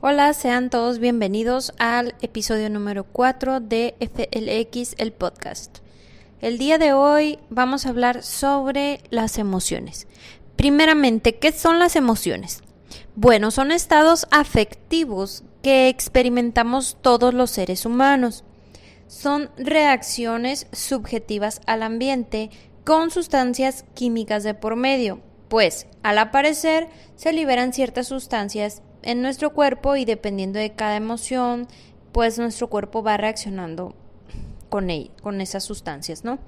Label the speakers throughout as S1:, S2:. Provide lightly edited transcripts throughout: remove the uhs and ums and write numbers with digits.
S1: Hola, sean todos bienvenidos al episodio número 4 de FLX, el podcast. El día de hoy vamos a hablar sobre las emociones. Primeramente, ¿qué son las emociones? Bueno, son estados afectivos que experimentamos todos los seres humanos. Son reacciones subjetivas al ambiente con sustancias químicas de por medio, pues al aparecer se liberan ciertas sustancias en nuestro cuerpo y dependiendo de cada emoción, pues nuestro cuerpo va reaccionando con esas sustancias, ¿no?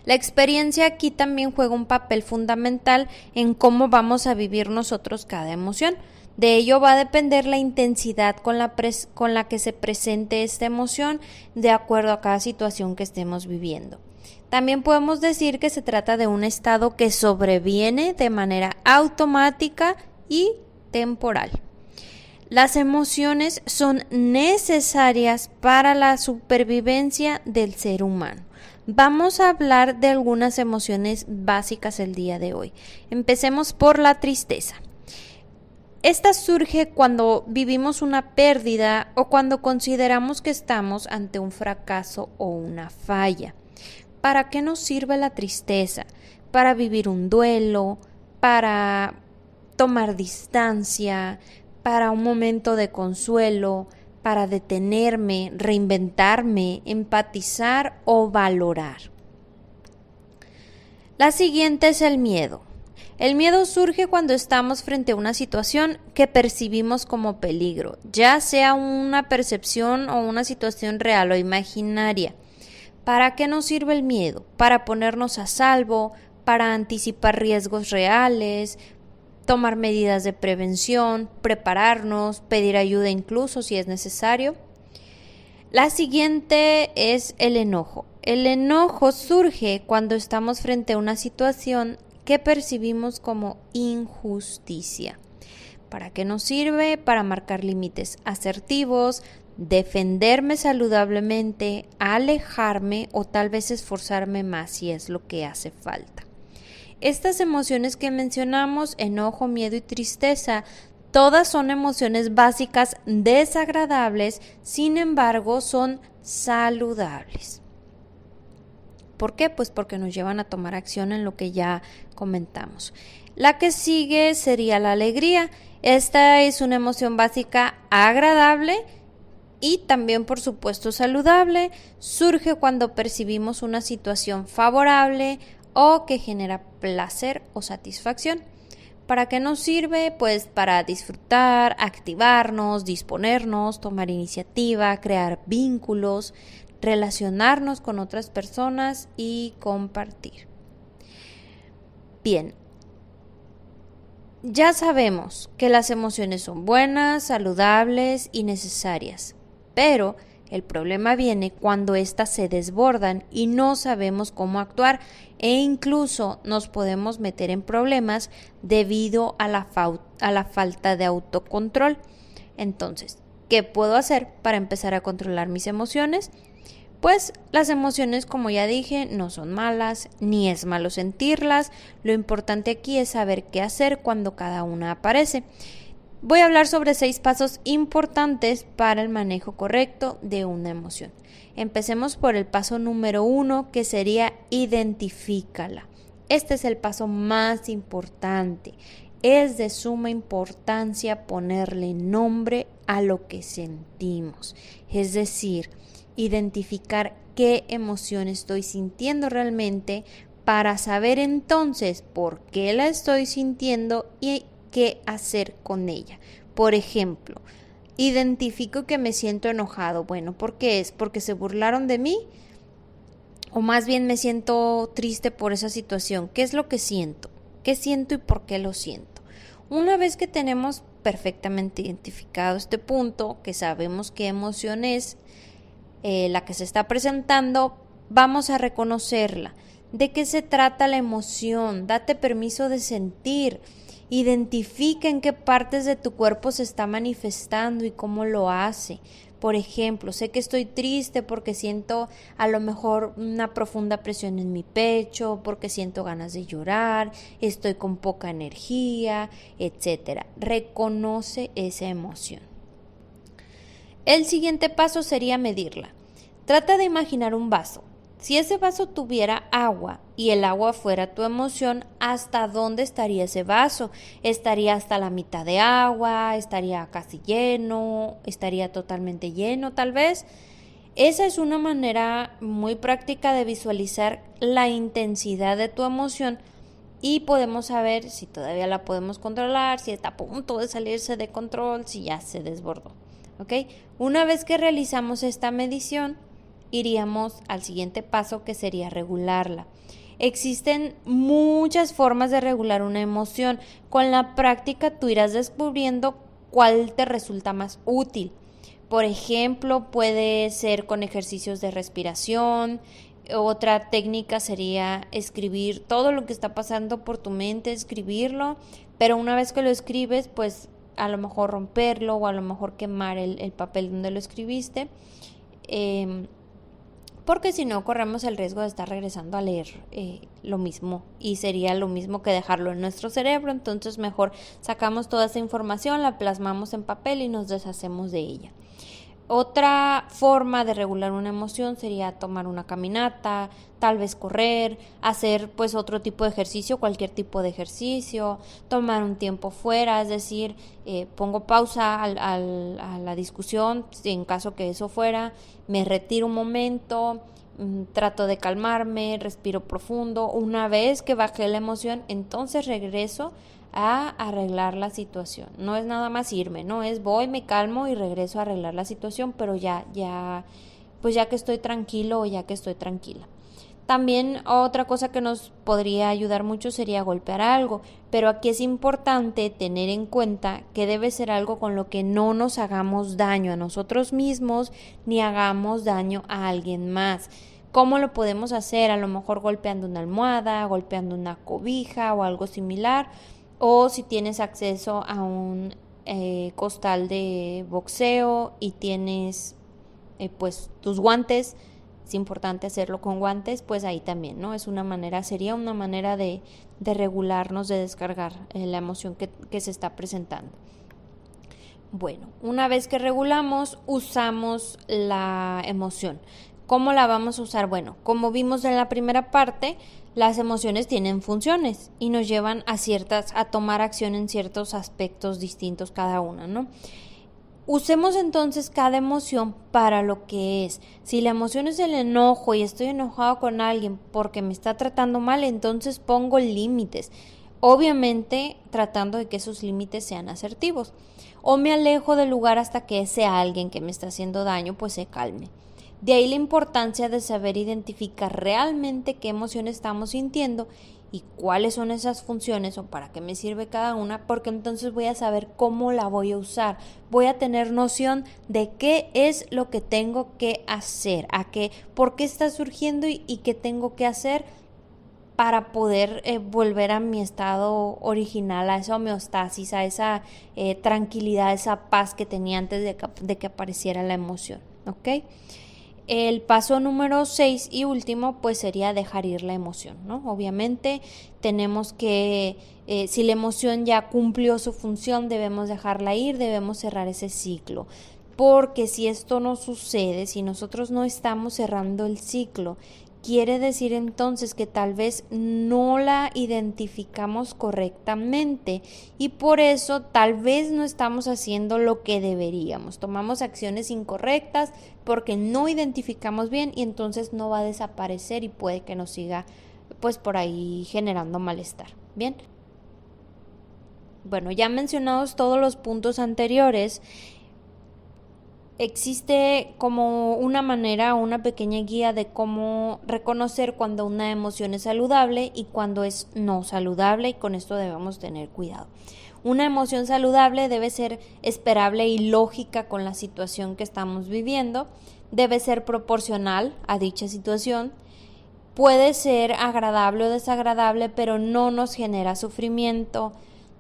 S1: La experiencia aquí también juega un papel fundamental en cómo vamos a vivir nosotros cada emoción. De ello va a depender la intensidad con la que se presente esta emoción de acuerdo a cada situación que estemos viviendo. También podemos decir que se trata de un estado que sobreviene de manera automática y temporal. Las emociones son necesarias para la supervivencia del ser humano. Vamos a hablar de algunas emociones básicas el día de hoy. Empecemos por la tristeza. Esta surge cuando vivimos una pérdida o cuando consideramos que estamos ante un fracaso o una falla. ¿Para qué nos sirve la tristeza? Para vivir un duelo, para tomar distancia, para un momento de consuelo, para detenerme, reinventarme, empatizar o valorar. La siguiente es el miedo. El miedo surge cuando estamos frente a una situación que percibimos como peligro, ya sea una percepción o una situación real o imaginaria. ¿Para qué nos sirve el miedo? Para ponernos a salvo, para anticipar riesgos reales, tomar medidas de prevención, prepararnos, pedir ayuda incluso si es necesario. La siguiente es el enojo. El enojo surge cuando estamos frente a una situación que percibimos como injusticia. ¿Para qué nos sirve? Para marcar límites asertivos, defenderme saludablemente, alejarme o tal vez esforzarme más si es lo que hace falta. Estas emociones que mencionamos, enojo, miedo y tristeza, todas son emociones básicas desagradables, sin embargo son saludables. ¿Por qué? Pues porque nos llevan a tomar acción en lo que ya comentamos. La que sigue sería la alegría. Esta es una emoción básica agradable y también, por supuesto, saludable. Surge cuando percibimos una situación favorable o que genera placer o satisfacción. ¿Para qué nos sirve? Pues para disfrutar, activarnos, disponernos, tomar iniciativa, crear vínculos, relacionarnos con otras personas y compartir. Bien, ya sabemos que las emociones son buenas, saludables y necesarias, pero el problema viene cuando éstas se desbordan y no sabemos cómo actuar e incluso nos podemos meter en problemas debido a la falta de autocontrol. Entonces, ¿qué puedo hacer para empezar a controlar mis emociones? Pues las emociones, como ya dije, no son malas, ni es malo sentirlas. Lo importante aquí es saber qué hacer cuando cada una aparece. Voy a hablar sobre 6 pasos importantes para el manejo correcto de una emoción. Empecemos por el paso número 1, que sería identifícala. Este es el paso más importante. Es de suma importancia ponerle nombre a lo que sentimos. Es decir, identificar qué emoción estoy sintiendo realmente para saber entonces por qué la estoy sintiendo y qué hacer con ella. Por ejemplo, identifico que me siento enojado. Bueno, ¿por qué es? ¿Porque se burlaron de mí? O más bien me siento triste por esa situación. ¿Qué es lo que siento? ¿Qué siento y por qué lo siento? Una vez que tenemos perfectamente identificado este punto, que sabemos qué emoción es la que se está presentando, vamos a reconocerla. ¿De qué se trata la emoción? Date permiso de sentir. Identifica en qué partes de tu cuerpo se está manifestando y cómo lo hace. Por ejemplo, sé que estoy triste porque siento a lo mejor una profunda presión en mi pecho, porque siento ganas de llorar, estoy con poca energía, etc. Reconoce esa emoción. El siguiente paso sería medirla. Trata de imaginar un vaso. Si ese vaso tuviera agua y el agua fuera tu emoción, ¿hasta dónde estaría ese vaso? ¿Estaría hasta la mitad de agua? ¿Estaría casi lleno? ¿Estaría totalmente lleno tal vez? Esa es una manera muy práctica de visualizar la intensidad de tu emoción y podemos saber si todavía la podemos controlar, si está a punto de salirse de control, si ya se desbordó. ¿Ok? Una vez que realizamos esta medición, iríamos al siguiente paso, que sería regularla. Existen muchas formas de regular una emoción. Con la práctica tú irás descubriendo cuál te resulta más útil. Por ejemplo, puede ser con ejercicios de respiración. Otra técnica sería escribir todo lo que está pasando por tu mente, escribirlo, pero una vez que lo escribes, pues a lo mejor romperlo o a lo mejor quemar el papel donde lo escribiste, porque si no corremos el riesgo de estar regresando a leer lo mismo y sería lo mismo que dejarlo en nuestro cerebro. Entonces mejor sacamos toda esa información, la plasmamos en papel y nos deshacemos de ella. Otra forma de regular una emoción sería tomar una caminata, tal vez correr, hacer pues otro tipo de ejercicio, cualquier tipo de ejercicio, tomar un tiempo fuera, es decir, pongo pausa a la discusión, en caso que eso fuera, me retiro un momento, trato de calmarme, respiro profundo. Una vez que bajé la emoción, entonces regreso a arreglar la situación. No es nada más irme, no es voy, me calmo y regreso a arreglar la situación, pero pues ya que estoy tranquilo o ya que estoy tranquila. También otra cosa que nos podría ayudar mucho sería golpear algo, pero aquí es importante tener en cuenta que debe ser algo con lo que no nos hagamos daño a nosotros mismos ni hagamos daño a alguien más. ¿Cómo lo podemos hacer? A lo mejor golpeando una almohada, golpeando una cobija o algo similar, o si tienes acceso a un costal de boxeo y tienes pues tus guantes, es importante hacerlo con guantes, pues ahí también, ¿no? Sería una manera de regularnos, de descargar la emoción que se está presentando. Bueno, una vez que regulamos, usamos la emoción. ¿Cómo la vamos a usar? Bueno, como vimos en la primera parte, las emociones tienen funciones y nos llevan a tomar acción en ciertos aspectos distintos cada una, ¿no? Usemos entonces cada emoción para lo que es. Si la emoción es el enojo y estoy enojado con alguien porque me está tratando mal, entonces pongo límites. Obviamente tratando de que esos límites sean asertivos. O me alejo del lugar hasta que ese alguien que me está haciendo daño pues se calme. De ahí la importancia de saber identificar realmente qué emoción estamos sintiendo y cuáles son esas funciones o para qué me sirve cada una, porque entonces voy a saber cómo la voy a usar. Voy a tener noción de qué es lo que tengo que hacer, por qué está surgiendo y qué tengo que hacer para poder volver a mi estado original, a esa homeostasis, a esa tranquilidad, a esa paz que tenía antes de que apareciera la emoción, ¿ok? El paso número 6 y último pues sería dejar ir la emoción, ¿no? Obviamente tenemos que, si la emoción ya cumplió su función, debemos dejarla ir, debemos cerrar ese ciclo. Porque si esto no sucede, si nosotros no estamos cerrando el ciclo, quiere decir entonces que tal vez no la identificamos correctamente y por eso tal vez no estamos haciendo lo que deberíamos. Tomamos acciones incorrectas porque no identificamos bien y entonces no va a desaparecer y puede que nos siga pues por ahí generando malestar. Bien. Bueno, ya mencionados todos los puntos anteriores, existe como una manera, una pequeña guía de cómo reconocer cuando una emoción es saludable y cuando es no saludable, y con esto debemos tener cuidado. Una emoción saludable debe ser esperable y lógica con la situación que estamos viviendo, debe ser proporcional a dicha situación, puede ser agradable o desagradable, pero no nos genera sufrimiento,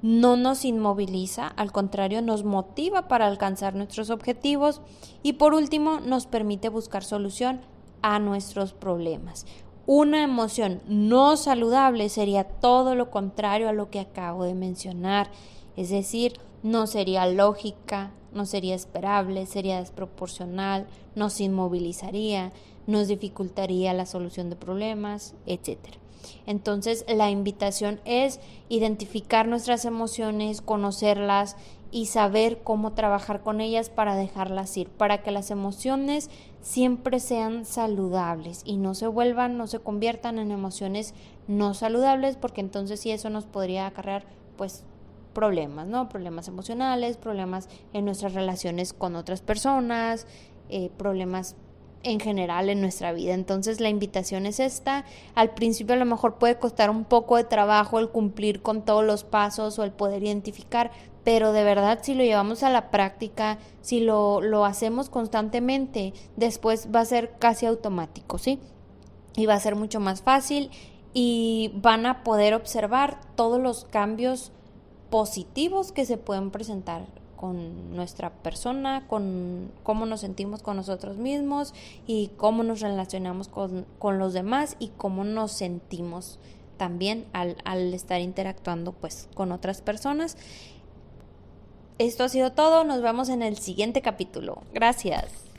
S1: no nos inmoviliza, al contrario, nos motiva para alcanzar nuestros objetivos y por último nos permite buscar solución a nuestros problemas. Una emoción no saludable sería todo lo contrario a lo que acabo de mencionar, es decir, no sería lógica, no sería esperable, sería desproporcional, nos inmovilizaría, nos dificultaría la solución de problemas, etcétera. Entonces, la invitación es identificar nuestras emociones, conocerlas y saber cómo trabajar con ellas para dejarlas ir, para que las emociones siempre sean saludables y no se conviertan en emociones no saludables, porque entonces sí eso nos podría acarrear pues problemas, ¿no? Problemas emocionales, problemas en nuestras relaciones con otras personas, problemas en general en nuestra vida. Entonces la invitación es esta. Al principio a lo mejor puede costar un poco de trabajo el cumplir con todos los pasos o el poder identificar, pero de verdad si lo llevamos a la práctica, si lo hacemos constantemente, después va a ser casi automático, ¿sí? Y va a ser mucho más fácil y van a poder observar todos los cambios positivos que se pueden presentar con nuestra persona, con cómo nos sentimos con nosotros mismos y cómo nos relacionamos con los demás y cómo nos sentimos también al estar interactuando pues con otras personas. Esto ha sido todo, nos vemos en el siguiente capítulo. Gracias.